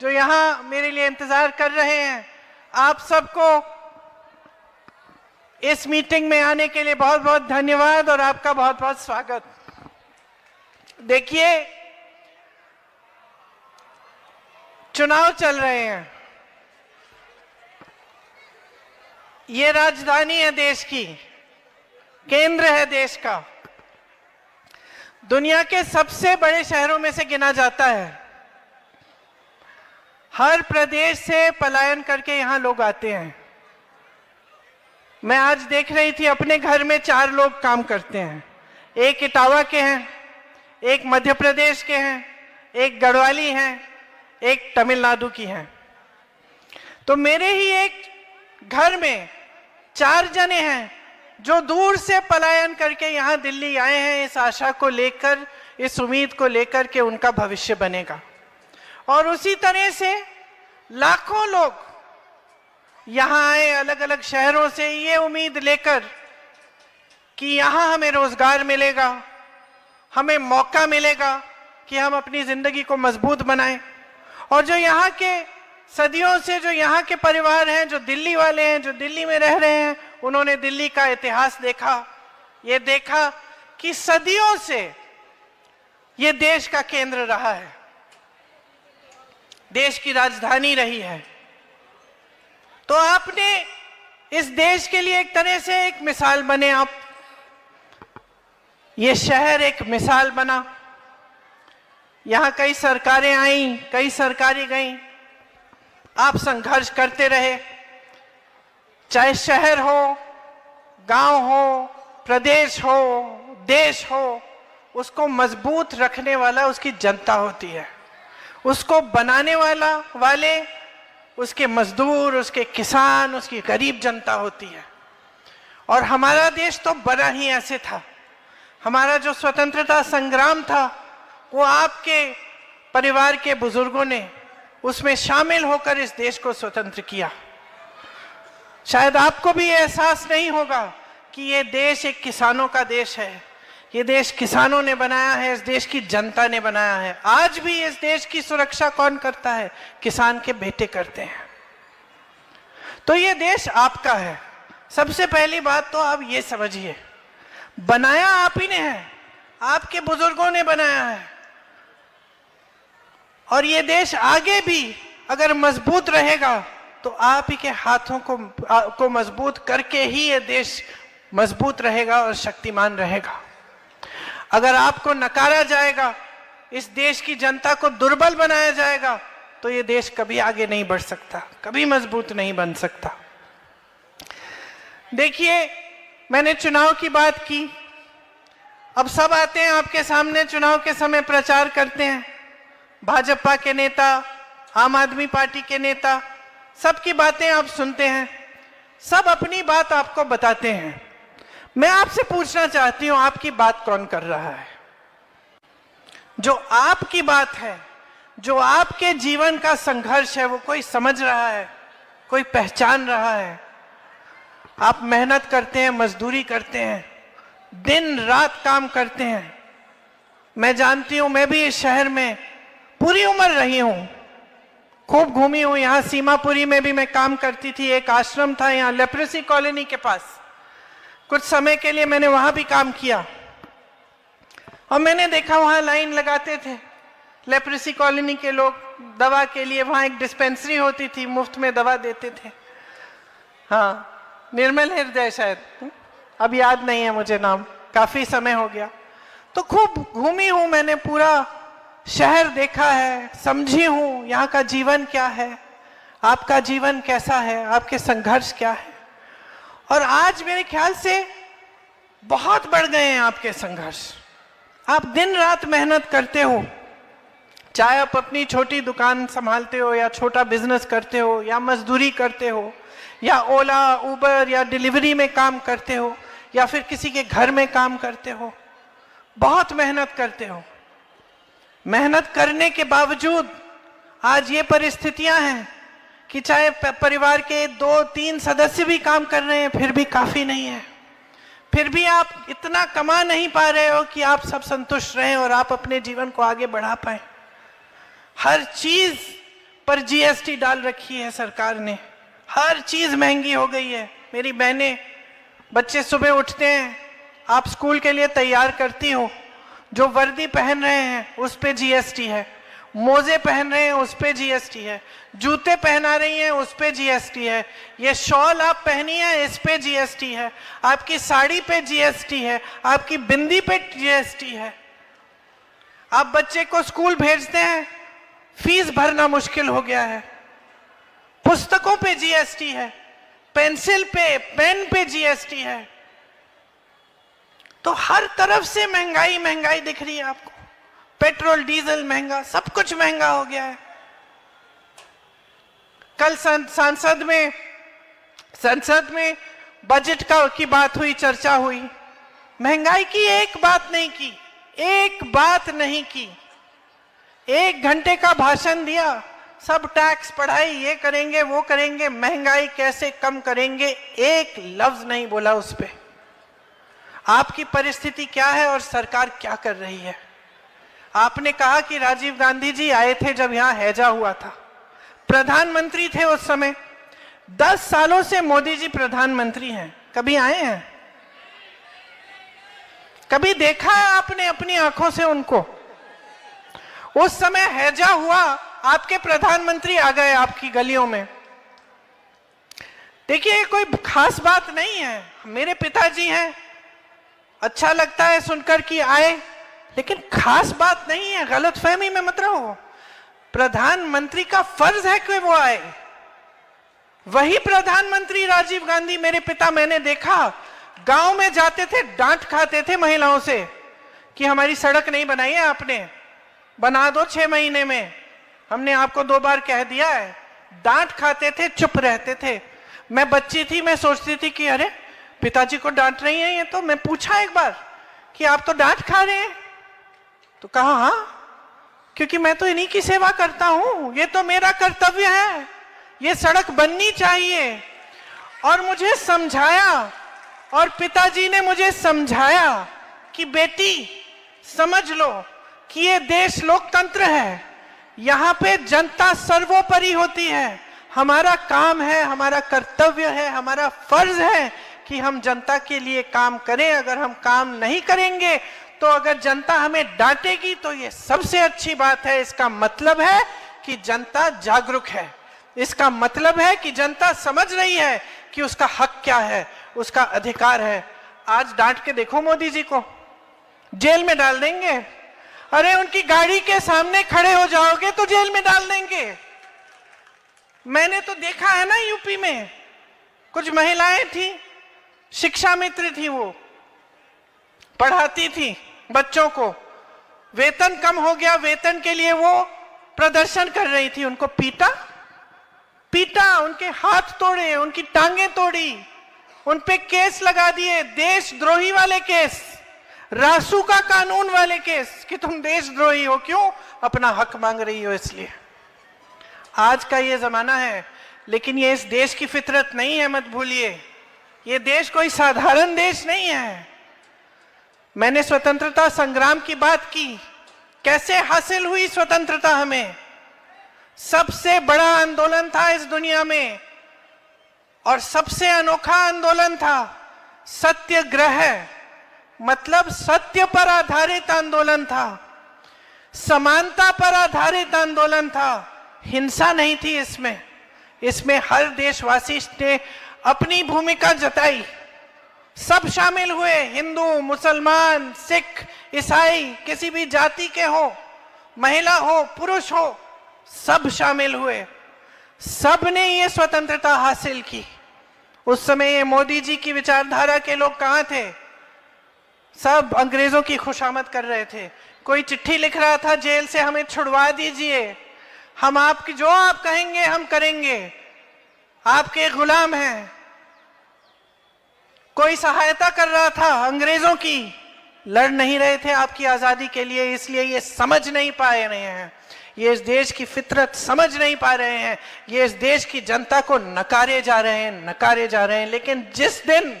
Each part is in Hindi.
जो यहाँ मेरे लिए इंतजार कर रहे हैं, आप सबको इस मीटिंग में आने के लिए बहुत बहुत धन्यवाद और आपका बहुत बहुत स्वागत। देखिए, चुनाव चल रहे हैं, ये राजधानी है देश की, केंद्र है देश का, दुनिया के सबसे बड़े शहरों में से गिना जाता है। हर प्रदेश से पलायन करके यहां लोग आते हैं। मैं आज देख रही थी, अपने घर में 4 लोग काम करते हैं। एक इटावा के हैं, एक मध्य प्रदेश के हैं, एक गढ़वाली हैं, एक तमिलनाडु की हैं। तो मेरे ही एक घर में 4 जने हैं जो दूर से पलायन करके यहाँ दिल्ली आए हैं, इस आशा को लेकर, इस उम्मीद को लेकर के उनका भविष्य बनेगा। और उसी तरह से लाखों लोग यहाँ आए अलग अलग शहरों से, ये उम्मीद लेकर कि यहाँ हमें रोजगार मिलेगा, हमें मौका मिलेगा कि हम अपनी जिंदगी को मजबूत बनाएं। और जो यहाँ के सदियों से जो यहाँ के परिवार हैं, जो दिल्ली वाले हैं, जो दिल्ली में रह रहे हैं, उन्होंने दिल्ली का इतिहास देखा, ये देखा कि सदियों से ये देश का केंद्र रहा है, देश की राजधानी रही है। तो आपने इस देश के लिए एक तरह से एक मिसाल बने आप। ये शहर एक मिसाल बना। यहां कई सरकारें आईं, कई सरकारें गईं, आप संघर्ष करते रहे। चाहे शहर हो, गांव हो, प्रदेश हो, देश हो, उसको मजबूत रखने वाला उसकी जनता होती है, उसको बनाने वाले उसके मजदूर, उसके किसान, उसकी गरीब जनता होती है। और हमारा देश तो बना ही ऐसे था। हमारा जो स्वतंत्रता संग्राम था, वो आपके परिवार के बुजुर्गों ने उसमें शामिल होकर इस देश को स्वतंत्र किया। शायद आपको भी एहसास नहीं होगा कि ये देश एक किसानों का देश है, ये देश किसानों ने बनाया है, इस देश की जनता ने बनाया है। आज भी इस देश की सुरक्षा कौन करता है? किसान के बेटे करते हैं। तो ये देश आपका है। सबसे पहली बात तो आप ये समझिए, बनाया आप ही ने है, आपके बुजुर्गों ने बनाया है। और ये देश आगे भी अगर मजबूत रहेगा तो आप ही के हाथों को मजबूत करके ही ये देश मजबूत रहेगा और शक्तिमान रहेगा। अगर आपको नकारा जाएगा, इस देश की जनता को दुर्बल बनाया जाएगा, तो ये देश कभी आगे नहीं बढ़ सकता, कभी मजबूत नहीं बन सकता। देखिए, मैंने चुनाव की बात की। अब सब आते हैं आपके सामने, चुनाव के समय प्रचार करते हैं। भाजपा के नेता, आम आदमी पार्टी के नेता, सबकी बातें आप सुनते हैं, सब अपनी बात आपको बताते हैं। मैं आपसे पूछना चाहती हूं, आपकी बात कौन कर रहा है? जो आपकी बात है, जो आपके जीवन का संघर्ष है, वो कोई समझ रहा है, कोई पहचान रहा है? आप मेहनत करते हैं, मजदूरी करते हैं, दिन रात काम करते हैं। मैं जानती हूं, मैं भी इस शहर में पूरी उम्र रही हूं, खूब घूमी हूं। यहाँ सीमापुरी में भी मैं काम करती थी, एक आश्रम था यहाँ लेप्रेसी कॉलोनी के पास, कुछ समय के लिए मैंने वहां भी काम किया। और मैंने देखा वहां लाइन लगाते थे लेप्रेसी कॉलोनी के लोग दवा के लिए। वहां एक डिस्पेंसरी होती थी, मुफ्त में दवा देते थे। हाँ, निर्मल हृदय शायद, अब याद नहीं है मुझे नाम, काफी समय हो गया। तो खूब घूमी हूं मैंने, पूरा शहर देखा है, समझी हूं यहाँ का जीवन क्या है, आपका जीवन कैसा है, आपके संघर्ष क्या है। और आज मेरे ख्याल से बहुत बढ़ गए हैं आपके संघर्ष। आप दिन रात मेहनत करते हो, चाहे आप अपनी छोटी दुकान संभालते हो, या छोटा बिजनेस करते हो, या मजदूरी करते हो, या ओला, उबर या डिलीवरी में काम करते हो, या फिर किसी के घर में काम करते हो। बहुत मेहनत करते हो। मेहनत करने के बावजूद आज ये परिस्थितियां हैं कि चाहे परिवार के 2-3 सदस्य भी काम कर रहे हैं, फिर भी काफी नहीं है। फिर भी आप इतना कमा नहीं पा रहे हो कि आप सब संतुष्ट रहें और आप अपने जीवन को आगे बढ़ा पाए। हर चीज पर जीएसटी डाल रखी है सरकार ने। हर चीज महंगी हो गई है। मेरी बहनें, बच्चे सुबह उठते हैं, आप स्कूल के लिए तैयार करती हो, जो वर्दी पहन रहे हैं उस पे जीएसटी है, मोजे पहन रहे हैं उस पे जीएसटी है, जूते पहना रही हैं उस पे जीएसटी है, ये शॉल आप पहनी है इस पे जीएसटी है, आपकी साड़ी पे जीएसटी है, आपकी बिंदी पे जीएसटी है। आप बच्चे को स्कूल भेजते हैं, फीस भरना मुश्किल हो गया है, पुस्तकों पे जीएसटी है, पेंसिल पे, पेन पे जीएसटी है। तो हर तरफ से महंगाई महंगाई दिख रही है आपको। पेट्रोल डीजल महंगा, सब कुछ महंगा हो गया है। कल संसद में बजट की बात हुई, चर्चा हुई, महंगाई की एक बात नहीं की, एक बात नहीं की। 1 घंटे का भाषण दिया, सब टैक्स बढ़ाई, ये करेंगे वो करेंगे, महंगाई कैसे कम करेंगे, एक लफ्ज नहीं बोला उस पे। आपकी परिस्थिति क्या है और सरकार क्या कर रही है? आपने कहा कि राजीव गांधी जी आए थे जब यहां हैजा हुआ था, प्रधानमंत्री थे उस समय। 10 सालों से मोदी जी प्रधानमंत्री हैं, कभी आए हैं? कभी देखा है आपने अपनी आंखों से उनको? उस समय हैजा हुआ, आपके प्रधानमंत्री आ गए आपकी गलियों में। देखिए, कोई खास बात नहीं है। मेरे पिताजी हैं, अच्छा लगता है सुनकर कि आए, लेकिन खास बात नहीं है, गलतफहमी में मत रहो। प्रधानमंत्री का फर्ज है कि वो आए। वही प्रधानमंत्री राजीव गांधी, मेरे पिता, मैंने देखा गांव में जाते थे, डांट खाते थे महिलाओं से कि हमारी सड़क नहीं बनाई है आपने, बना दो 6 महीने में, हमने आपको 2 बार कह दिया है। डांट खाते थे, चुप रहते थे। मैं बच्ची थी, मैं सोचती थी कि अरे पिताजी को डांट रही है ये, तो मैं पूछा एक बार कि आप तो डांट खा रहे हैं, तो कहा हाँ, क्योंकि मैं तो इन्हीं की सेवा करता हूं, ये तो मेरा कर्तव्य है, ये सड़क बननी चाहिए। और मुझे समझाया, और पिताजी ने मुझे समझाया कि बेटी समझ लो कि ये देश लोकतंत्र है, यहां पे जनता सर्वोपरि होती है। हमारा काम है, हमारा कर्तव्य है, हमारा फर्ज है कि हम जनता के लिए काम करें। अगर हम काम नहीं करेंगे तो अगर जनता हमें डांटेगी तो ये सबसे अच्छी बात है। इसका मतलब है कि जनता जागरूक है, इसका मतलब है कि जनता समझ रही है कि उसका हक क्या है, उसका अधिकार है। आज डांट के देखो मोदी जी को, जेल में डाल देंगे। अरे उनकी गाड़ी के सामने खड़े हो जाओगे तो जेल में डाल देंगे। मैंने तो देखा है ना, यूपी में कुछ महिलाएं थी, शिक्षा मित्र थी, वो पढ़ाती थी बच्चों को, वेतन कम हो गया, वेतन के लिए वो प्रदर्शन कर रही थी, उनको पीटा, उनके हाथ तोड़े, उनकी टांगें तोड़ी, उन पे केस लगा दिए, देशद्रोही वाले केस, रासू का कानून वाले केस कि तुम देशद्रोही हो, क्यों? अपना हक मांग रही हो इसलिए। आज का ये जमाना है, लेकिन ये इस देश की फितरत नहीं है, मत भूलिए। ये देश कोई साधारण देश नहीं है। मैंने स्वतंत्रता संग्राम की बात की, कैसे हासिल हुई स्वतंत्रता हमें। सबसे बड़ा आंदोलन था इस दुनिया में और सबसे अनोखा आंदोलन था सत्याग्रह, मतलब सत्य पर आधारित आंदोलन था, समानता पर आधारित आंदोलन था, हिंसा नहीं थी इसमें। इसमें हर देशवासी ने अपनी भूमिका जताई, सब शामिल हुए, हिंदू, मुसलमान, सिख, ईसाई, किसी भी जाति के हो, महिला हो, पुरुष हो, सब शामिल हुए, सब ने ये स्वतंत्रता हासिल की। उस समय ये मोदी जी की विचारधारा के लोग कहां थे? सब अंग्रेजों की खुशामद कर रहे थे। कोई चिट्ठी लिख रहा था जेल से, हमें छुड़वा दीजिए, हम आपकी जो आप कहेंगे हम करेंगे, आपके गुलाम हैं। कोई सहायता कर रहा था अंग्रेजों की, लड़ नहीं रहे थे आपकी आजादी के लिए, इसलिए ये समझ नहीं पा रहे हैं, ये इस देश की फितरत समझ नहीं पा रहे हैं, ये इस देश की जनता को नकारे जा रहे हैं। लेकिन जिस दिन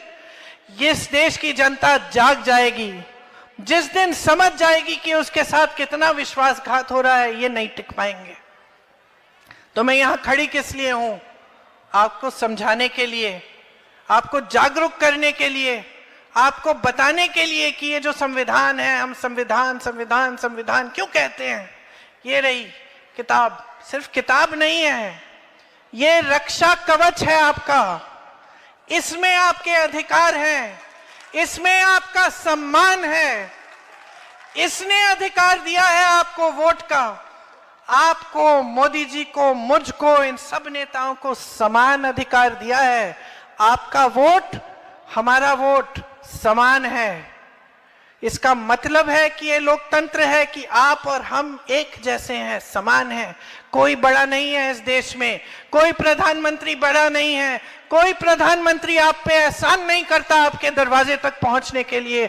इस देश की जनता जाग जाएगी, जिस दिन समझ जाएगी कि उसके साथ कितना विश्वासघात हो रहा है, ये नहीं टिक पाएंगे। तो मैं यहां खड़ी किस लिए हूं? आपको समझाने के लिए, आपको जागरूक करने के लिए, आपको बताने के लिए कि ये जो संविधान है, हम संविधान संविधान संविधान क्यों कहते हैं। ये रही किताब, सिर्फ किताब नहीं है, ये रक्षा कवच है आपका। इसमें आपके अधिकार हैं, इसमें आपका सम्मान है। इसने अधिकार दिया है आपको वोट का। आपको, मोदी जी को, मुझको, इन सब नेताओं को समान अधिकार दिया है। आपका वोट, हमारा वोट समान है। इसका मतलब है कि ये लोकतंत्र है कि आप और हम एक जैसे हैं, समान हैं। कोई बड़ा नहीं है इस देश में, कोई प्रधानमंत्री बड़ा नहीं है, कोई प्रधानमंत्री आप पे एहसान नहीं करता आपके दरवाजे तक पहुंचने के लिए।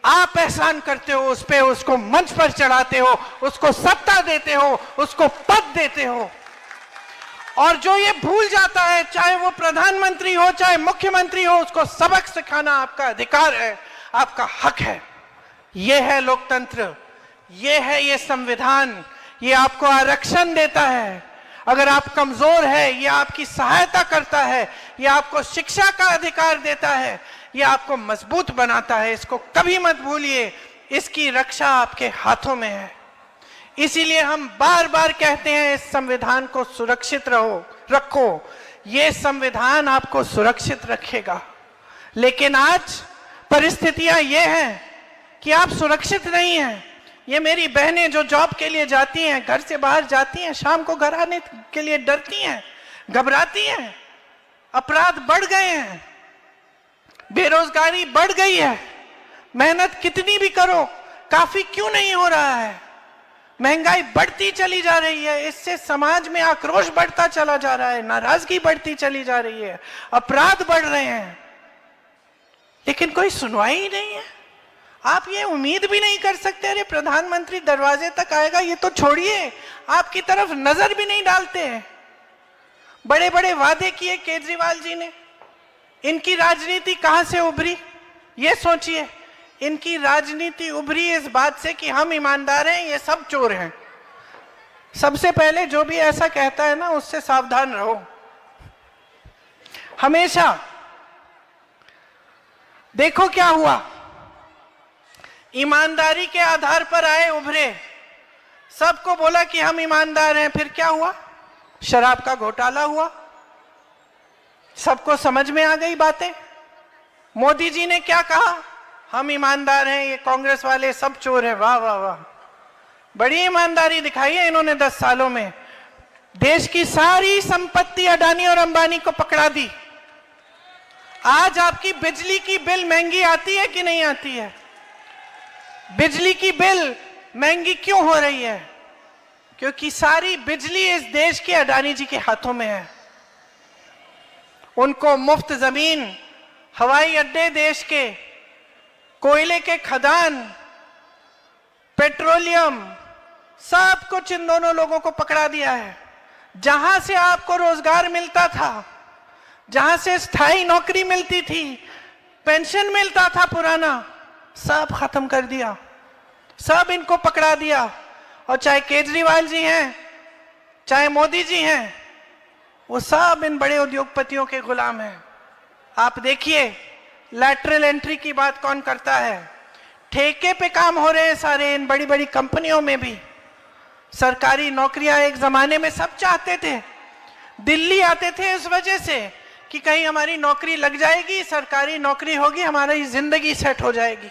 आप एहसान करते हो उस पे, उसको मंच पर चढ़ाते हो, उसको सत्ता देते हो, उसको पद देते हो। और जो ये भूल जाता है, चाहे वो प्रधानमंत्री हो चाहे मुख्यमंत्री हो, उसको सबक सिखाना आपका अधिकार है, आपका हक है। ये है लोकतंत्र, ये है ये संविधान। ये आपको आरक्षण देता है। अगर आप कमजोर है, ये आपकी सहायता करता है। ये आपको शिक्षा का अधिकार देता है। ये आपको मजबूत बनाता है। इसको कभी मत भूलिए, इसकी रक्षा आपके हाथों में है। इसीलिए हम बार बार कहते हैं, इस संविधान को सुरक्षित रखो। ये संविधान आपको सुरक्षित रखेगा। लेकिन आज परिस्थितियां ये हैं कि आप सुरक्षित नहीं हैं। ये मेरी बहनें जो जॉब के लिए जाती हैं, घर से बाहर जाती हैं, शाम को घर आने के लिए डरती हैं, घबराती हैं। अपराध बढ़ गए हैं, बेरोजगारी बढ़ गई है। मेहनत कितनी भी करो, काफी क्यों नहीं हो रहा है। महंगाई बढ़ती चली जा रही है। इससे समाज में आक्रोश बढ़ता चला जा रहा है, नाराजगी बढ़ती चली जा रही है, अपराध बढ़ रहे हैं, लेकिन कोई सुनवाई ही नहीं है। आप ये उम्मीद भी नहीं कर सकते, अरे प्रधानमंत्री दरवाजे तक आएगा, ये तो छोड़िए, आपकी तरफ नजर भी नहीं डालते हैं। बड़े बड़े वादे किए केजरीवाल जी ने, इनकी राजनीति कहां से उभरी? ये सोचिए, इनकी राजनीति उभरी इस बात से कि हम ईमानदार हैं, ये सब चोर हैं। सबसे पहले जो भी ऐसा कहता है ना, उससे सावधान रहो। हमेशा देखो क्या हुआ, ईमानदारी के आधार पर आए, उभरे, सबको बोला कि हम ईमानदार हैं। फिर क्या हुआ? शराब का घोटाला हुआ, सबको समझ में आ गई बातें। मोदी जी ने क्या कहा? हम ईमानदार हैं, ये कांग्रेस वाले सब चोर हैं। वाह वाह वाह, बड़ी ईमानदारी दिखाई है इन्होंने 10 सालों में। देश की सारी संपत्ति अडानी और अंबानी को पकड़ा दी। आज आपकी बिजली की बिल महंगी आती है कि नहीं आती है? बिजली की बिल महंगी क्यों हो रही है? क्योंकि सारी बिजली इस देश के अडानी जी के हाथों में है। उनको मुफ्त जमीन, हवाई अड्डे देश के, कोयले के खदान, पेट्रोलियम, सब कुछ इन दोनों लोगों को पकड़ा दिया है। जहां से आपको रोजगार मिलता था, जहां से स्थायी नौकरी मिलती थी, पेंशन मिलता था पुराना, सब खत्म कर दिया, सब इनको पकड़ा दिया। और चाहे केजरीवाल जी हैं, चाहे मोदी जी हैं, वो सब इन बड़े उद्योगपतियों के गुलाम हैं। आप देखिए, लैटरल एंट्री की बात कौन करता है? ठेके पे काम हो रहे हैं सारे इन बड़ी बड़ी कंपनियों में भी। सरकारी नौकरियां एक जमाने में सब चाहते थे, दिल्ली आते थे इस वजह से कि कहीं हमारी नौकरी लग जाएगी, सरकारी नौकरी होगी, हमारी जिंदगी सेट हो जाएगी,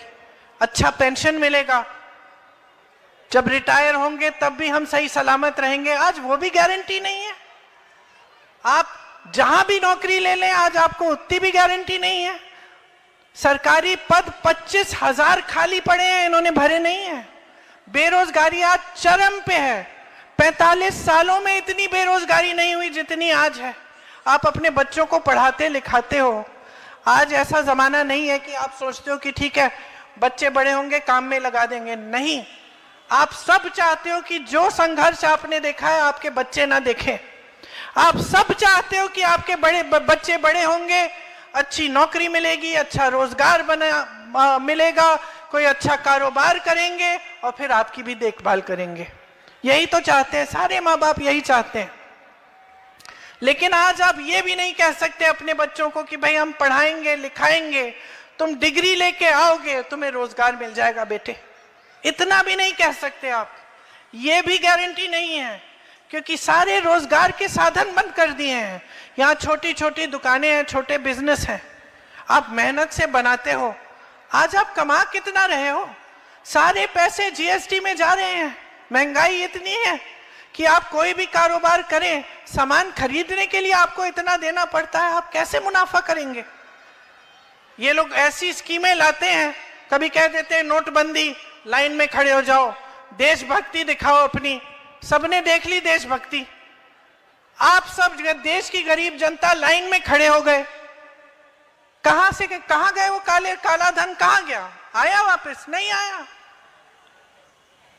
अच्छा पेंशन मिलेगा, जब रिटायर होंगे तब भी हम सही सलामत रहेंगे। आज वो भी गारंटी नहीं है। आप जहां भी नौकरी ले लें, आज आपको उतनी भी गारंटी नहीं है। सरकारी पद 25,000 खाली पड़े हैं, इन्होंने भरे नहीं है। बेरोजगारी आज चरम पे है। 45 सालों में इतनी बेरोजगारी नहीं हुई जितनी आज है। आप अपने बच्चों को पढ़ाते लिखाते हो। आज ऐसा जमाना नहीं है कि आप सोचते हो कि ठीक है बच्चे बड़े होंगे काम में लगा देंगे। नहीं, आप सब चाहते हो कि जो संघर्ष आपने देखा है आपके बच्चे ना देखें। आप सब चाहते हो कि आपके बच्चे बड़े होंगे, अच्छी नौकरी मिलेगी, अच्छा रोजगार मिलेगा, कोई अच्छा कारोबार करेंगे और फिर आपकी भी देखभाल करेंगे। यही तो चाहते हैं, सारे माँ बाप यही चाहते हैं। लेकिन आज आप ये भी नहीं कह सकते अपने बच्चों को कि भाई हम पढ़ाएंगे लिखाएंगे, तुम डिग्री लेके आओगे तुम्हें रोजगार मिल जाएगा बेटे, इतना भी नहीं कह सकते आप। ये भी गारंटी नहीं है, क्योंकि सारे रोजगार के साधन बंद कर दिए हैं। यहाँ छोटी छोटी दुकानें हैं, छोटे बिजनेस हैं, आप मेहनत से बनाते हो, आज आप कमा कितना रहे हो? सारे पैसे जीएसटी में जा रहे हैं। महंगाई इतनी है कि आप कोई भी कारोबार करें, सामान खरीदने के लिए आपको इतना देना पड़ता है, आप कैसे मुनाफा करेंगे? ये लोग ऐसी स्कीमें लाते हैं, कभी कह देते हैं नोटबंदी, लाइन में खड़े हो जाओ, देशभक्ति दिखाओ अपनी। सबने देख ली देशभक्ति, आप सब देश की गरीब जनता लाइन में खड़े हो गए। कहां से कहां गए वो काला धन? कहां गया? आया वापस? नहीं आया।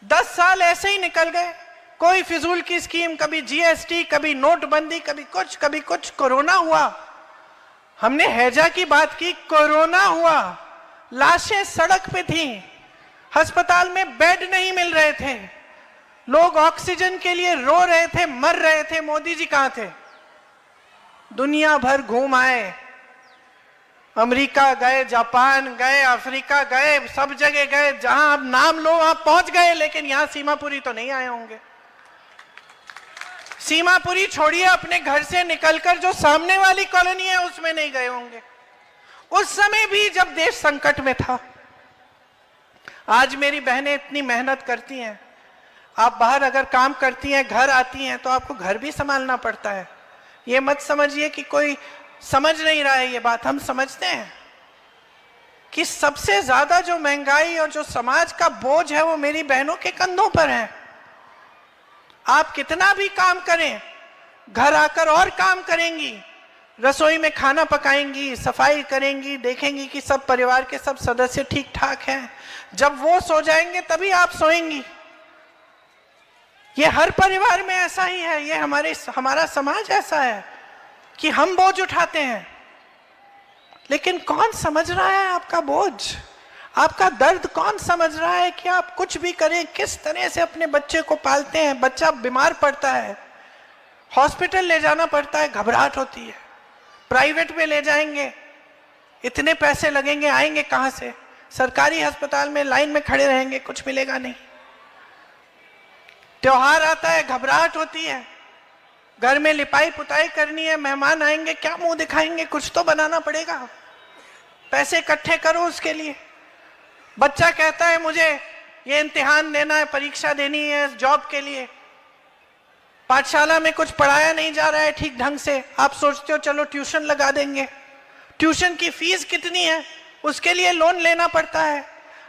10 साल ऐसे ही निकल गए, कोई फिजूल की स्कीम, कभी जीएसटी, कभी नोटबंदी, कभी कुछ। कोरोना हुआ, हमने हैजा की बात की, कोरोना हुआ, लाशें सड़क पे थी, अस्पताल में बेड नहीं मिल रहे थे, लोग ऑक्सीजन के लिए रो रहे थे, मर रहे थे। मोदी जी कहां थे? दुनिया भर घूम आए, अमेरिका गए, जापान गए, अफ्रीका गए, सब जगह गए, जहां आप नाम लो वहां पहुंच गए, लेकिन यहां सीमापुरी तो नहीं आए होंगे। सीमापुरी छोड़िए, अपने घर से निकलकर जो सामने वाली कॉलोनी है उसमें नहीं गए होंगे, उस समय भी जब देश संकट में था। आज मेरी बहनें इतनी मेहनत करती हैं, आप बाहर अगर काम करती हैं, घर आती हैं तो आपको घर भी संभालना पड़ता है। ये मत समझिए कि कोई समझ नहीं रहा है, ये बात हम समझते हैं कि सबसे ज्यादा जो महंगाई और जो समाज का बोझ है वो मेरी बहनों के कंधों पर है। आप कितना भी काम करें, घर आकर और काम करेंगी, रसोई में खाना पकाएंगी, सफाई करेंगी, देखेंगी कि सब परिवार के सब सदस्य ठीक ठाक हैं। जब वो सो जाएंगे तभी आप सोएंगी। ये हर परिवार में ऐसा ही है, ये हमारा समाज ऐसा है कि हम बोझ उठाते हैं, लेकिन कौन समझ रहा है आपका बोझ, आपका दर्द कौन समझ रहा है कि आप कुछ भी करें, किस तरह से अपने बच्चे को पालते हैं। बच्चा बीमार पड़ता है, हॉस्पिटल ले जाना पड़ता है, घबराहट होती है, प्राइवेट में ले जाएंगे, इतने पैसे लगेंगे, आएंगे कहां से? सरकारी अस्पताल में लाइन में खड़े रहेंगे, कुछ मिलेगा नहीं। त्योहार आता है, घबराहट होती है, घर में लिपाई पुताई करनी है, मेहमान आएंगे, क्या मुंह दिखाएंगे, कुछ तो बनाना पड़ेगा, पैसे इकट्ठे करो उसके लिए। बच्चा कहता है मुझे ये इम्तिहान देना है, परीक्षा देनी है जॉब के लिए, पाठशाला में कुछ पढ़ाया नहीं जा रहा है ठीक ढंग से, आप सोचते हो चलो ट्यूशन लगा देंगे। ट्यूशन की फीस कितनी है, उसके लिए लोन लेना पड़ता है।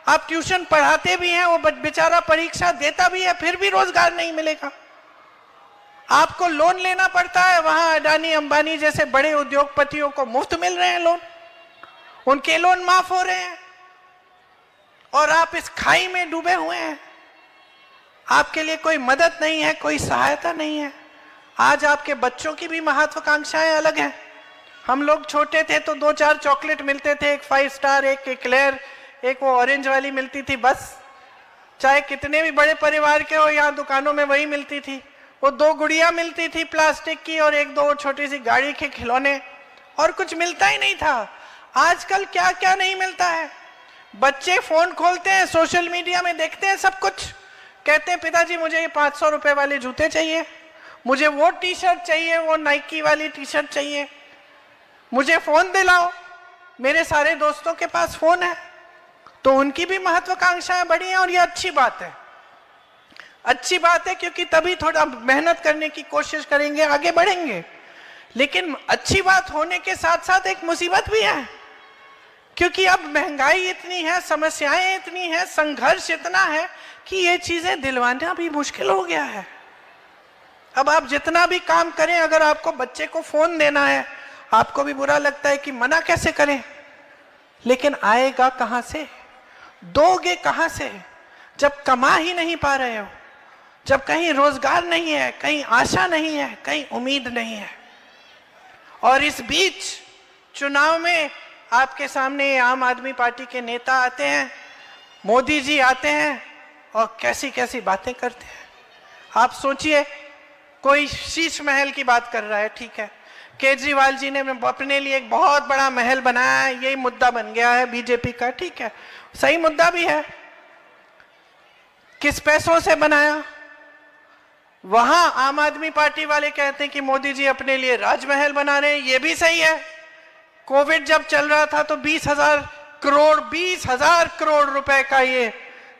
आप ट्यूशन पढ़ाते भी हैं, वो बेचारा परीक्षा देता भी है, फिर भी रोजगार नहीं मिलेगा। आपको लोन लेना पड़ता है, वहां अडानी अंबानी जैसे बड़े उद्योगपतियों को मुफ्त मिल रहे हैं लोन, उनके लोन माफ हो रहे हैं, और आप इस खाई में डूबे हुए हैं। आपके लिए कोई मदद नहीं है, कोई सहायता नहीं है। आज आपके बच्चों की भी महत्वाकांक्षाएं अलग हैं। हम लोग छोटे थे तो 2-4 चॉकलेट मिलते थे, एक 5 स्टार, एक एक्लेयर, एक वो ऑरेंज वाली मिलती थी, बस। चाहे कितने भी बड़े परिवार के हो, यहाँ दुकानों में वही मिलती थी। वो 2 गुड़िया मिलती थी प्लास्टिक की, और 1-2 छोटी सी गाड़ी के खिलौने, और कुछ मिलता ही नहीं था। आजकल क्या क्या नहीं मिलता है। बच्चे फोन खोलते हैं, सोशल मीडिया में देखते हैं सब कुछ, कहते हैं पिताजी मुझे ये 500 रुपए वाले जूते चाहिए, मुझे वो टी शर्ट चाहिए, वो नाइकी वाली टी शर्ट चाहिए, मुझे फोन दिलाओ। मेरे सारे दोस्तों के पास फोन है, तो उनकी भी महत्वाकांक्षाएं बढ़ी हैं, और ये अच्छी बात है। अच्छी बात है, क्योंकि तभी थोड़ा मेहनत करने की कोशिश करेंगे, आगे बढ़ेंगे। लेकिन अच्छी बात होने के साथ साथ एक मुसीबत भी है, क्योंकि अब महंगाई इतनी है, समस्याएं इतनी है, संघर्ष इतना है कि ये चीजें दिलवाना भी मुश्किल हो गया है। अब आप जितना भी काम करें, अगर आपको बच्चे को फोन देना है, आपको भी बुरा लगता है कि मना कैसे करें, लेकिन आएगा कहां से, दोगे कहां से, जब कमा ही नहीं पा रहे हो, जब कहीं रोजगार नहीं है, कहीं आशा नहीं है, कहीं उम्मीद नहीं है। और इस बीच चुनाव में आपके सामने आम आदमी पार्टी के नेता आते हैं, मोदी जी आते हैं, और कैसी कैसी बातें करते हैं। आप सोचिए, कोई शीश महल की बात कर रहा है, ठीक है। केजरीवाल जी ने अपने लिए एक बहुत बड़ा महल बनाया है, यही मुद्दा बन गया है बीजेपी का, ठीक है, सही मुद्दा भी है। किस पैसों से बनाया? वहां आम आदमी पार्टी वाले कहते हैं कि मोदी जी अपने लिए राजमहल बना रहे हैं, ये भी सही है। कोविड जब चल रहा था तो 20,000 करोड़ रुपए का ये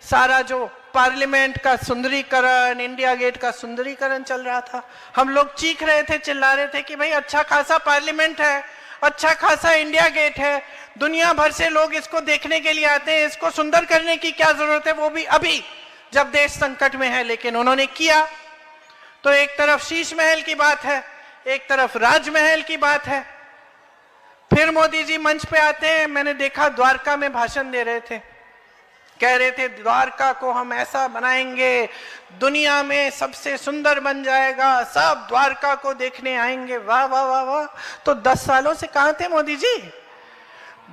सारा जो पार्लियामेंट का सुंदरीकरण, इंडिया गेट का सुंदरीकरण चल रहा था। हम लोग चीख रहे थे, चिल्ला रहे थे कि भाई अच्छा खासा पार्लियामेंट है, अच्छा खासा इंडिया गेट है, दुनिया भर से लोग इसको देखने के लिए आते हैं, इसको सुंदर करने की क्या जरूरत है, वो भी अभी जब देश संकट में है। लेकिन उन्होंने किया। तो एक तरफ शीश महल की बात है, एक तरफ राजमहल की बात है। फिर मोदी जी मंच पे आते हैं, मैंने देखा द्वारका में भाषण दे रहे थे, कह रहे थे द्वारका को हम ऐसा बनाएंगे, दुनिया में सबसे सुंदर बन जाएगा, सब द्वारका को देखने आएंगे। वाह वाह वाह वाह। तो 10 सालों से कहां थे मोदी जी?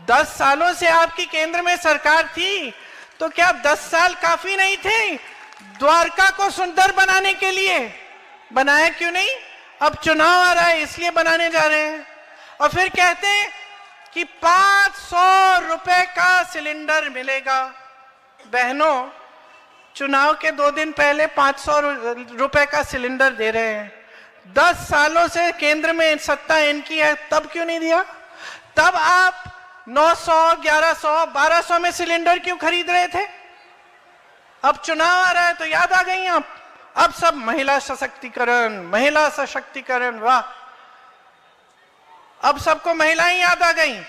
10 सालों से आपकी केंद्र में सरकार थी, तो क्या 10 साल काफी नहीं थे द्वारका को सुंदर बनाने के लिए? बनाया क्यों नहीं? अब चुनाव आ रहा है इसलिए बनाने जा रहे हैं। और फिर कहते हैं कि 500 रुपए का सिलेंडर मिलेगा। बहनों, चुनाव के 2 दिन पहले 500 रुपए का सिलेंडर दे रहे हैं। 10 सालों से केंद्र में सत्ता इनकी है, तब क्यों नहीं दिया? तब आप 900, 1100, 1200 में सिलेंडर क्यों खरीद रहे थे? अब चुनाव आ रहा है तो याद आ गई आप। अब सब महिला सशक्तिकरण, महिला सशक्तिकरण, वाह। अब सबको महिलाएं याद आ गई।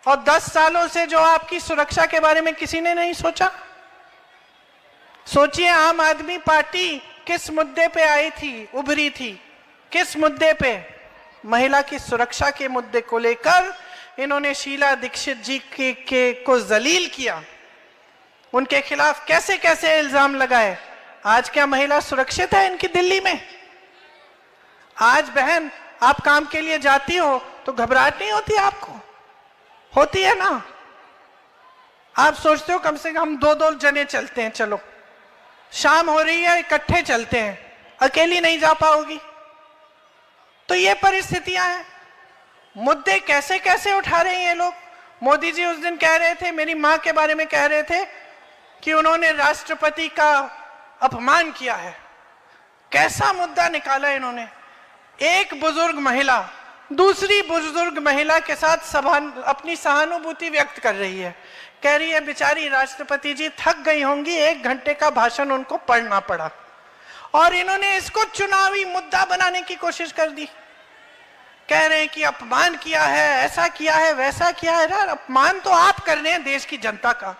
और 10 सालों से जो आपकी सुरक्षा के बारे में किसी ने नहीं सोचा। सोचिए, आम आदमी पार्टी किस मुद्दे पे आई थी, उभरी थी? किस मुद्दे पे? महिला की सुरक्षा के मुद्दे को लेकर इन्होंने शीला दीक्षित जी को जलील किया, उनके खिलाफ कैसे कैसे इल्जाम लगाए। आज क्या महिला सुरक्षित है इनकी दिल्ली में? आज बहन आप काम के लिए जाती हो तो घबराहट नहीं होती आपको? होती है ना? आप सोचते हो कम से कम 2-2 जने चलते हैं, चलो शाम हो रही है इकट्ठे चलते हैं, अकेली नहीं जा पाओगी। तो ये परिस्थितियां हैं। मुद्दे कैसे कैसे उठा रहे हैं ये लोग। मोदी जी उस दिन कह रहे थे, मेरी मां के बारे में कह रहे थे कि उन्होंने राष्ट्रपति का अपमान किया है। कैसा मुद्दा निकाला इन्होंने। एक बुजुर्ग महिला दूसरी बुजुर्ग महिला के साथ अपनी सहानुभूति व्यक्त कर रही है, कह रही है बेचारी राष्ट्रपति जी थक गई होंगी, 1 घंटे का भाषण उनको पढ़ना पड़ा। और इन्होंने इसको चुनावी मुद्दा बनाने की कोशिश कर दी। कह रहे हैं कि अपमान किया है, ऐसा किया है, वैसा किया है। यार अपमान तो आप कर रहे हैं देश की जनता का।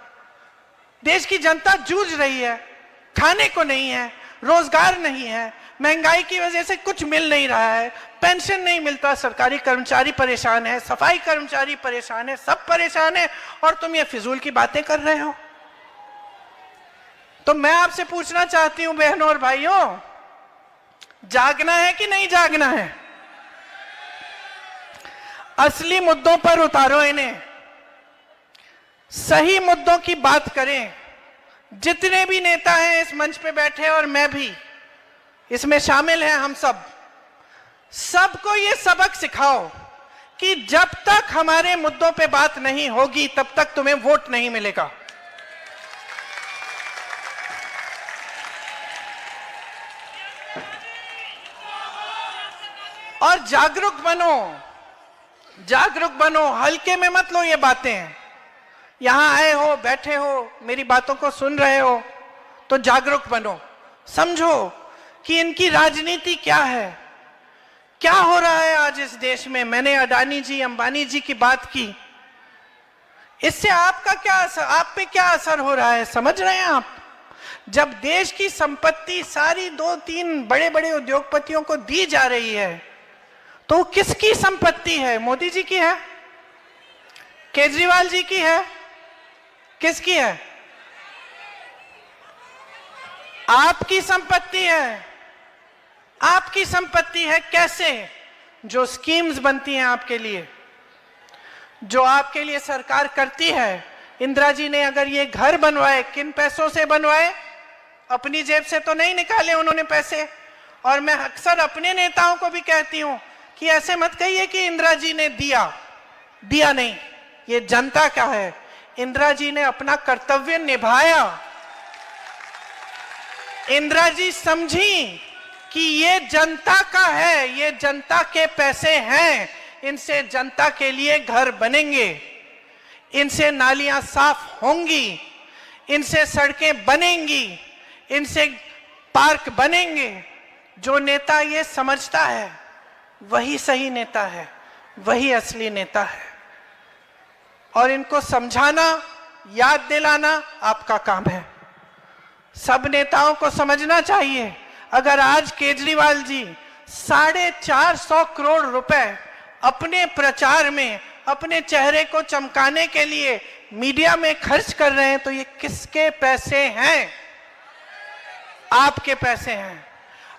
देश की जनता जूझ रही है, खाने को नहीं है, रोजगार नहीं है, महंगाई की वजह से कुछ मिल नहीं रहा है, पेंशन नहीं मिलता, सरकारी कर्मचारी परेशान है, सफाई कर्मचारी परेशान है, सब परेशान है, और तुम ये फिजूल की बातें कर रहे हो। तो मैं आपसे पूछना चाहती हूं बहनों और भाइयों, जागना है कि नहीं जागना है? असली मुद्दों पर उतारो इन्हें, सही मुद्दों की बात करें। जितने भी नेता हैं इस मंच पे बैठे, और मैं भी इसमें शामिल हैं, हम सबको ये सबक सिखाओ कि जब तक हमारे मुद्दों पे बात नहीं होगी तब तक तुम्हें वोट नहीं मिलेगा। और जागरूक बनो, जागरूक बनो, हल्के में मत लो ये बातें। यहां आए हो, बैठे हो, मेरी बातों को सुन रहे हो, तो जागरूक बनो, समझो कि इनकी राजनीति क्या है, क्या हो रहा है आज इस देश में। मैंने अडानी जी, अंबानी जी की बात की, इससे आपका क्या असर, आप पे क्या असर हो रहा है समझ रहे हैं आप? जब देश की संपत्ति सारी 2-3 बड़े बड़े उद्योगपतियों को दी जा रही है, तो किसकी संपत्ति है? मोदी जी की है? केजरीवाल जी की है? किसकी है? आपकी संपत्ति है, आपकी संपत्ति है। कैसे? जो स्कीम्स बनती हैं आपके लिए, जो आपके लिए सरकार करती है। इंदिरा जी ने अगर ये घर बनवाए, किन पैसों से बनवाए? अपनी जेब से तो नहीं निकाले उन्होंने पैसे, और मैं अक्सर अपने नेताओं को भी कहती हूं कि ऐसे मत कहिए कि इंदिरा जी ने दिया नहीं, ये जनता का है। इंदिरा जी ने अपना कर्तव्य निभाया। इंदिरा जी समझी कि ये जनता का है, ये जनता के पैसे हैं, इनसे जनता के लिए घर बनेंगे, इनसे नालियां साफ होंगी, इनसे सड़कें बनेंगी, इनसे पार्क बनेंगे। जो नेता ये समझता है वही सही नेता है, वही असली नेता है। और इनको समझाना, याद दिलाना आपका काम है। सब नेताओं को समझना चाहिए, अगर आज केजरीवाल जी 450 करोड़ रुपए अपने प्रचार में, अपने चेहरे को चमकाने के लिए मीडिया में खर्च कर रहे हैं, तो ये किसके पैसे हैं? आपके पैसे हैं।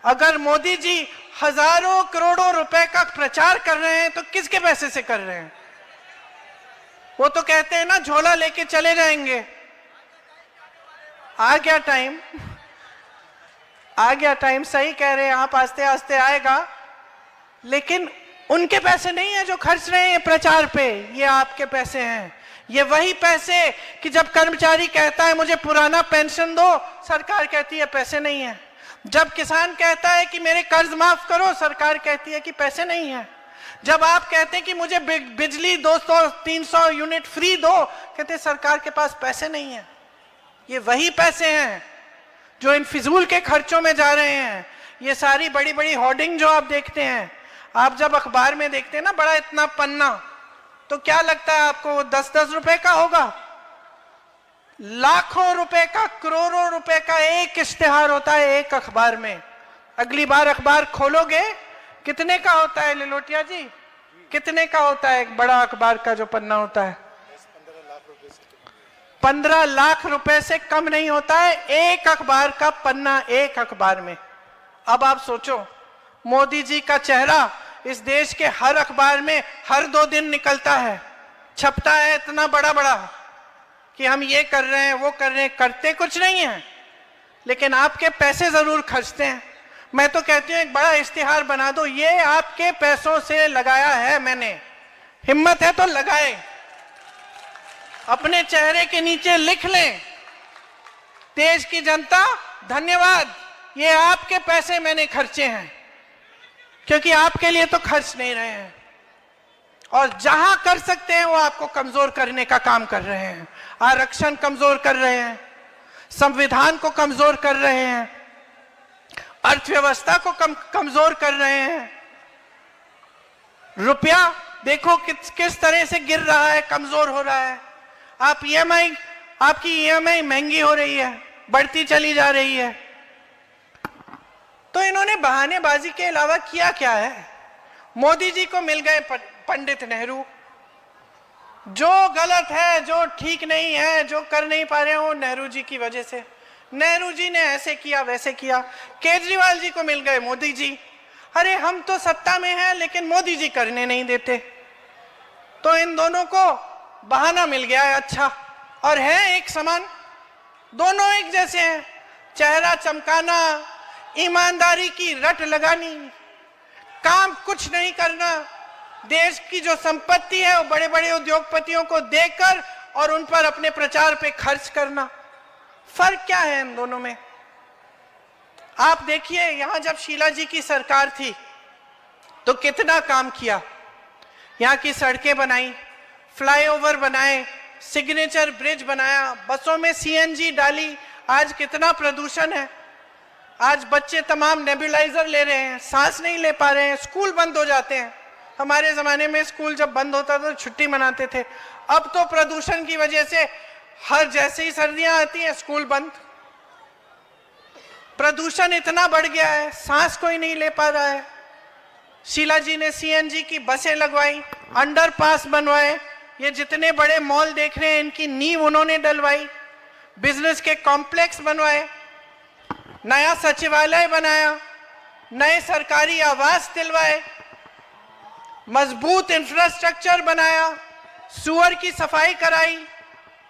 अगर मोदी जी हजारों करोड़ों रुपए का प्रचार कर रहे हैं तो किसके पैसे से कर रहे हैं? वो तो कहते हैं ना, झोला लेके चले जाएंगे। आ गया टाइम, आ गया टाइम, सही कह रहे हैं आप, आस्ते आस्ते आएगा। लेकिन उनके पैसे नहीं है जो खर्च रहे हैं प्रचार पे, ये आपके पैसे हैं। ये वही पैसे कि जब कर्मचारी कहता है मुझे पुराना पेंशन दो, सरकार कहती है पैसे नहीं है। जब किसान कहता है कि मेरे कर्ज माफ करो, सरकार कहती है कि पैसे नहीं है। जब आप कहते हैं कि मुझे बिजली 200-300 यूनिट फ्री दो, कहते सरकार के पास पैसे नहीं है। ये वही पैसे हैं जो इन फिजूल के खर्चों में जा रहे हैं। ये सारी बड़ी बड़ी होर्डिंग जो आप देखते हैं, आप जब अखबार में देखते हैं ना बड़ा इतना पन्ना, तो क्या लगता है आपको वो 10-10 रुपए का होगा? लाखों रुपए का, करोड़ों रुपए का एक इश्तेहार होता है एक अखबार में। अगली बार अखबार खोलोगे, कितने का होता है लिलोटिया जी? कितने का होता है एक बड़ा अखबार का जो पन्ना होता है? 15 लाख रुपए से कम नहीं होता है एक अखबार का पन्ना, एक अखबार में। अब आप सोचो, मोदी जी का चेहरा इस देश के हर अखबार में हर 2 दिन निकलता है, छपता है इतना बड़ा बड़ा कि हम ये कर रहे हैं, वो कर रहे हैं, करते कुछ नहीं है, लेकिन आपके पैसे जरूर खर्चते हैं। मैं तो कहती हूँ एक बड़ा इश्तिहार बना दो, ये आपके पैसों से लगाया है मैंने, हिम्मत है तो लगाए, अपने चेहरे के नीचे लिख लें, देश की जनता धन्यवाद, ये आपके पैसे मैंने खर्चे हैं। क्योंकि आपके लिए तो खर्च नहीं रहे हैं, और जहां कर सकते हैं वो आपको कमजोर करने का काम कर रहे हैं। आरक्षण कमजोर कर रहे हैं, संविधान को कमजोर कर रहे हैं, अर्थव्यवस्था को कमजोर कर रहे हैं। रुपया देखो किस तरह से गिर रहा है, कमजोर हो रहा है। आपकी ईएमआई महंगी हो रही है, बढ़ती चली जा रही है। तो इन्होंने बहानेबाजी के अलावा किया क्या है? मोदी जी को मिल गए पंडित नेहरू। जो गलत है, जो ठीक नहीं है, जो कर नहीं पा रहे हैं, वो नेहरू जी की वजह से। नेहरू जी ने ऐसे किया, वैसे किया। केजरीवाल जी को मिल गए मोदी जी। अरे हम तो सत्ता में हैं लेकिन मोदी जी करने नहीं देते। तो इन दोनों को बहाना मिल गया है अच्छा, और है एक समान, दोनों एक जैसे हैं। चेहरा चमकाना, ईमानदारी की रट लगानी, काम कुछ नहीं करना, देश की जो संपत्ति है वो बड़े बड़े उद्योगपतियों को देकर और उन पर अपने प्रचार पे खर्च करना। फर्क क्या है इन दोनों में? आप देखिए, यहां जब शीला जी की सरकार थी तो कितना काम किया, यहाँ की सड़कें बनाई, फ्लाईओवर बनाए, सिग्नेचर ब्रिज बनाया, बसों में सीएनजी डाली। आज कितना प्रदूषण है, आज बच्चे तमाम नेबुलाइजर ले रहे हैं, सांस नहीं ले पा रहे हैं, स्कूल बंद हो जाते हैं। हमारे जमाने में स्कूल जब बंद होता था तो छुट्टी मनाते थे। अब तो प्रदूषण की वजह से हर जैसे ही सर्दियां आती हैं स्कूल बंद। प्रदूषण इतना बढ़ गया है, सांस कोई नहीं ले पा रहा है। शीला जी ने सीएनजी की बसें लगवाई, अंडरपास बनवाए, ये जितने बड़े मॉल देख रहे हैं इनकी नींव उन्होंने डलवाई, बिजनेस के कॉम्प्लेक्स बनवाए, नया सचिवालय बनाया, नए सरकारी आवास दिलवाए, मजबूत इंफ्रास्ट्रक्चर बनाया, सुअर की सफाई कराई,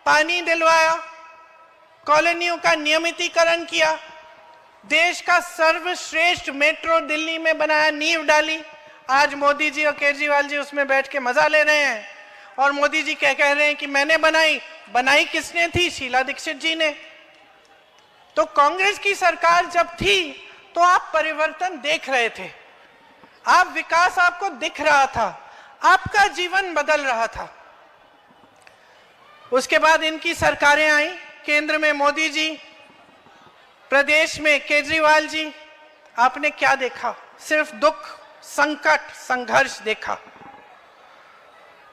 पानी दिलवाया, कॉलोनियों का नियमितीकरण किया। देश का सर्वश्रेष्ठ मेट्रो दिल्ली में बनाया, नींव डाली। आज मोदी जी और केजरीवाल जी उसमें बैठ के मजा ले रहे हैं और मोदी जी क्या कह रहे हैं कि मैंने बनाई किसने थी? शीला दीक्षित जी ने। तो कांग्रेस की सरकार जब थी तो आप परिवर्तन देख रहे थे, आप विकास आपको दिख रहा था, आपका जीवन बदल रहा था। उसके बाद इनकी सरकारें आई, केंद्र में मोदी जी, प्रदेश में केजरीवाल जी। आपने क्या देखा? सिर्फ दुख, संकट, संघर्ष देखा।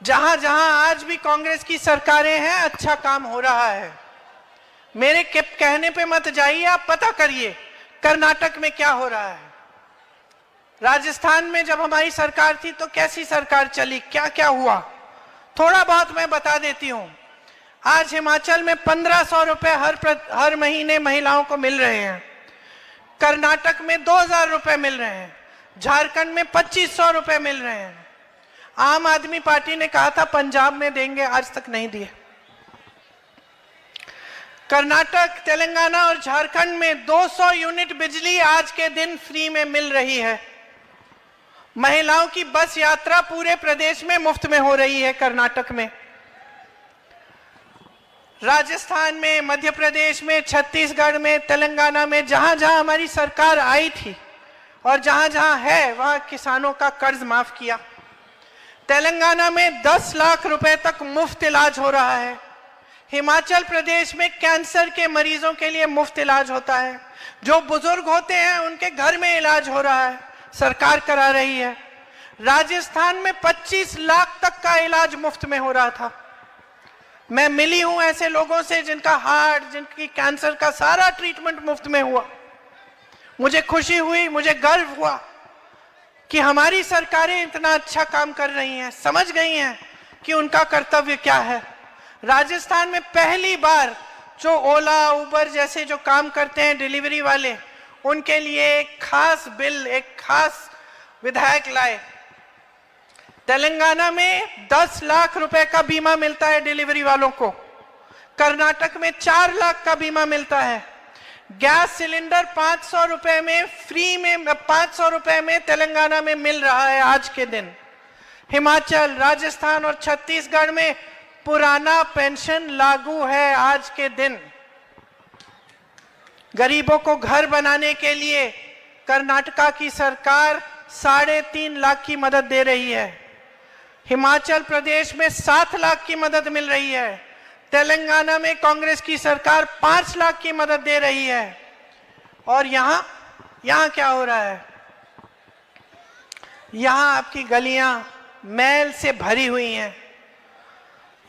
जहां जहां आज भी कांग्रेस की सरकारें हैं, अच्छा काम हो रहा है। मेरे कहने पे मत जाइए, आप पता करिए कर्नाटक में क्या हो रहा है। राजस्थान में जब हमारी सरकार थी तो कैसी सरकार चली, क्या क्या हुआ, थोड़ा बहुत मैं बता देती हूं। आज हिमाचल में 1500 रुपए हर महीने महिलाओं को मिल रहे हैं। कर्नाटक में 2000 रुपए मिल रहे हैं। झारखंड में 2500 रुपए मिल रहे हैं। आम आदमी पार्टी ने कहा था पंजाब में देंगे, आज तक नहीं दिए। कर्नाटक, तेलंगाना और झारखंड में 200 यूनिट बिजली आज के दिन फ्री में मिल रही है। महिलाओं की बस यात्रा पूरे प्रदेश में मुफ्त में हो रही है। कर्नाटक में, राजस्थान में, मध्य प्रदेश में, छत्तीसगढ़ में, तेलंगाना में, जहां जहां हमारी सरकार आई थी और जहां जहां है वहां किसानों का कर्ज माफ किया। तेलंगाना में 10 लाख रुपए तक मुफ्त इलाज हो रहा है। हिमाचल प्रदेश में कैंसर के मरीजों के लिए मुफ्त इलाज होता है। जो बुजुर्ग होते हैं उनके घर में इलाज हो रहा है, सरकार करा रही है। राजस्थान में 25 लाख तक का इलाज मुफ्त में हो रहा था। मैं मिली हूं ऐसे लोगों से जिनका हार्ट, जिनकी कैंसर का सारा ट्रीटमेंट मुफ्त में हुआ। मुझे खुशी हुई, मुझे गर्व हुआ कि हमारी सरकारें इतना अच्छा काम कर रही हैं, समझ गई हैं कि उनका कर्तव्य क्या है। राजस्थान में पहली बार जो ओला, उबर जैसे जो काम करते हैं डिलीवरी वाले, उनके लिए एक खास बिल, एक खास विधायक लाए। तेलंगाना में 10 लाख रुपए का बीमा मिलता है डिलीवरी वालों को। कर्नाटक में 4 लाख का बीमा मिलता है। गैस सिलेंडर 500 रुपए में फ्री में, 500 रुपए में तेलंगाना में मिल रहा है आज के दिन। हिमाचल, राजस्थान और छत्तीसगढ़ में पुराना पेंशन लागू है आज के दिन। गरीबों को घर बनाने के लिए कर्नाटका की सरकार 3.5 लाख की मदद दे रही है। हिमाचल प्रदेश में 7 लाख की मदद मिल रही है। तेलंगाना में कांग्रेस की सरकार 5 लाख की मदद दे रही है। और यहां क्या हो रहा है? यहां आपकी गलियां मैल से भरी हुई हैं।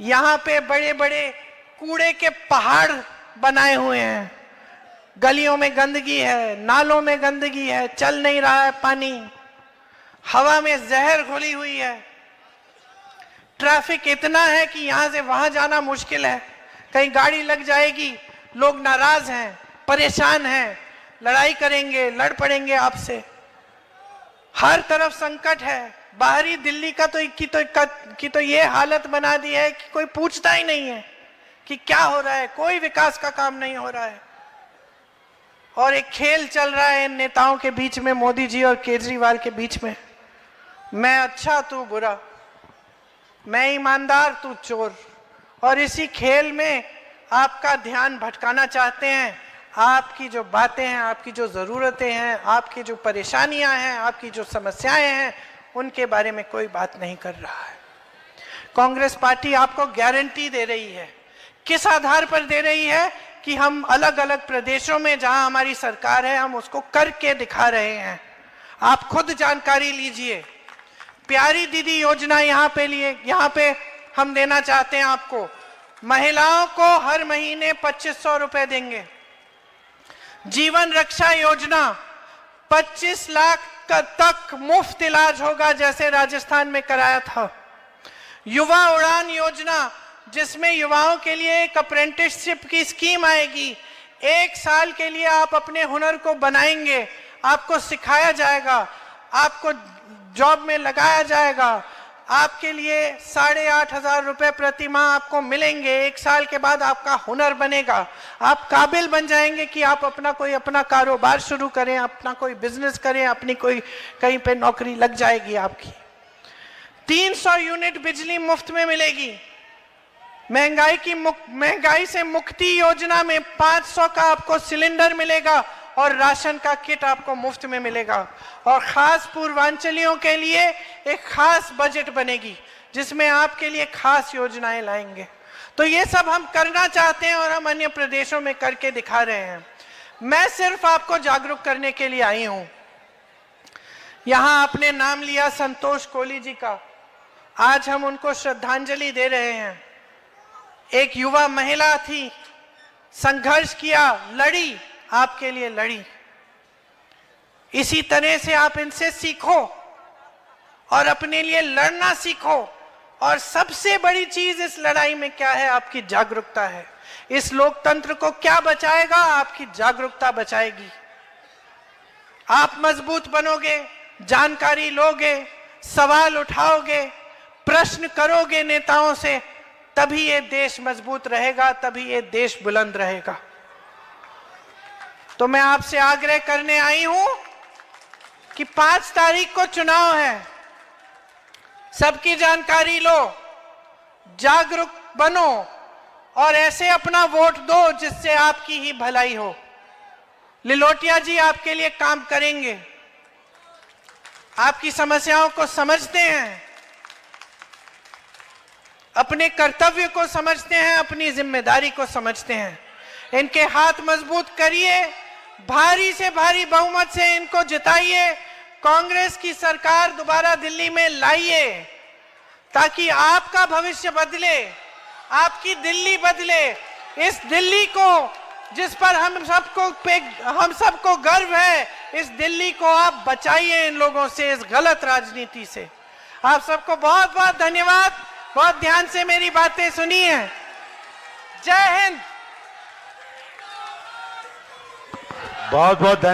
यहां पे बड़े बड़े कूड़े के पहाड़ बनाए हुए हैं। गलियों में गंदगी है, नालों में गंदगी है, चल नहीं रहा है पानी, हवा में जहर घुली हुई है। ट्रैफिक इतना है कि यहां से वहां जाना मुश्किल है, कहीं गाड़ी लग जाएगी। लोग नाराज हैं, परेशान हैं, लड़ाई करेंगे, लड़ पड़ेंगे आपसे। हर तरफ संकट है। बाहरी दिल्ली की तो ये हालत बना दी है कि कोई पूछता ही नहीं है कि क्या हो रहा है, कोई विकास का काम नहीं हो रहा है। और एक खेल चल रहा है इन नेताओं के बीच में, मोदी जी और केजरीवाल के बीच में। मैं अच्छा, तू बुरा, मैं ईमानदार, तू चोर। और इसी खेल में आपका ध्यान भटकाना चाहते हैं। आपकी जो बातें हैं, आपकी जो ज़रूरतें हैं, आपकी जो परेशानियां हैं, आपकी जो समस्याएं हैं, उनके बारे में कोई बात नहीं कर रहा है। कांग्रेस पार्टी आपको गारंटी दे रही है। किस आधार पर दे रही है? कि हम अलग अलग प्रदेशों में जहां हमारी सरकार है, हम उसको करके दिखा रहे हैं। आप खुद जानकारी लीजिए। प्यारी दीदी योजना यहाँ पे हम देना चाहते हैं आपको। महिलाओं को हर महीने 2500 रुपए देंगे। जीवन रक्षा योजना 25 लाख तक मुफ्त इलाज होगा, जैसे राजस्थान में कराया था। युवा उड़ान योजना, जिसमें युवाओं के लिए एक अप्रेंटिसशिप की स्कीम आएगी। 1 साल के लिए आप अपने हुनर को बनाएंगे, आपको सिखाया जाएगा, आपको जॉब में लगाया जाएगा, आपके लिए 8,500 रुपए प्रति माह आपको मिलेंगे। 1 साल के बाद आपका हुनर बनेगा, आप काबिल बन जाएंगे कि आप अपना कारोबार शुरू करें, अपना कोई बिजनेस करें, अपनी कोई कहीं पे नौकरी लग जाएगी आपकी। 300 यूनिट बिजली मुफ्त में मिलेगी। महंगाई से मुक्ति योजना में 500 का आपको सिलेंडर मिलेगा और राशन का किट आपको मुफ्त में मिलेगा। और खास पूर्वांचलियों के लिए एक खास बजट बनेगी जिसमें आपके लिए खास योजनाएं लाएंगे। तो ये सब हम करना चाहते हैं और हम अन्य प्रदेशों में करके दिखा रहे हैं। मैं सिर्फ आपको जागरूक करने के लिए आई हूं। यहां आपने नाम लिया संतोष कोली जी का, आज हम उनको श्रद्धांजलि दे रहे हैं। एक युवा महिला थी, संघर्ष किया, लड़ी, आपके लिए लड़ी। इसी तरह से आप इनसे सीखो और अपने लिए लड़ना सीखो। और सबसे बड़ी चीज इस लड़ाई में क्या है? आपकी जागरूकता है। इस लोकतंत्र को क्या बचाएगा? आपकी जागरूकता बचाएगी। आप मजबूत बनोगे, जानकारी लोगे, सवाल उठाओगे, प्रश्न करोगे नेताओं से, तभी ये देश मजबूत रहेगा, तभी ये देश बुलंद रहेगा। तो मैं आपसे आग्रह करने आई हूं कि 5 तारीख को चुनाव है, सबकी जानकारी लो, जागरूक बनो और ऐसे अपना वोट दो जिससे आपकी ही भलाई हो। लिलोटिया जी आपके लिए काम करेंगे, आपकी समस्याओं को समझते हैं, अपने कर्तव्य को समझते हैं, अपनी जिम्मेदारी को समझते हैं। इनके हाथ मजबूत करिए, भारी से भारी बहुमत से इनको जिताइए, कांग्रेस की सरकार दोबारा दिल्ली में लाइए ताकि आपका भविष्य बदले, आपकी दिल्ली बदले। इस दिल्ली को जिस पर हम सबको गर्व है, इस दिल्ली को आप बचाइए इन लोगों से, इस गलत राजनीति से। आप सबको बहुत बहुत धन्यवाद, बहुत ध्यान से मेरी बातें सुनी है। जय हिंद। बहुत बहुत धन्यवाद।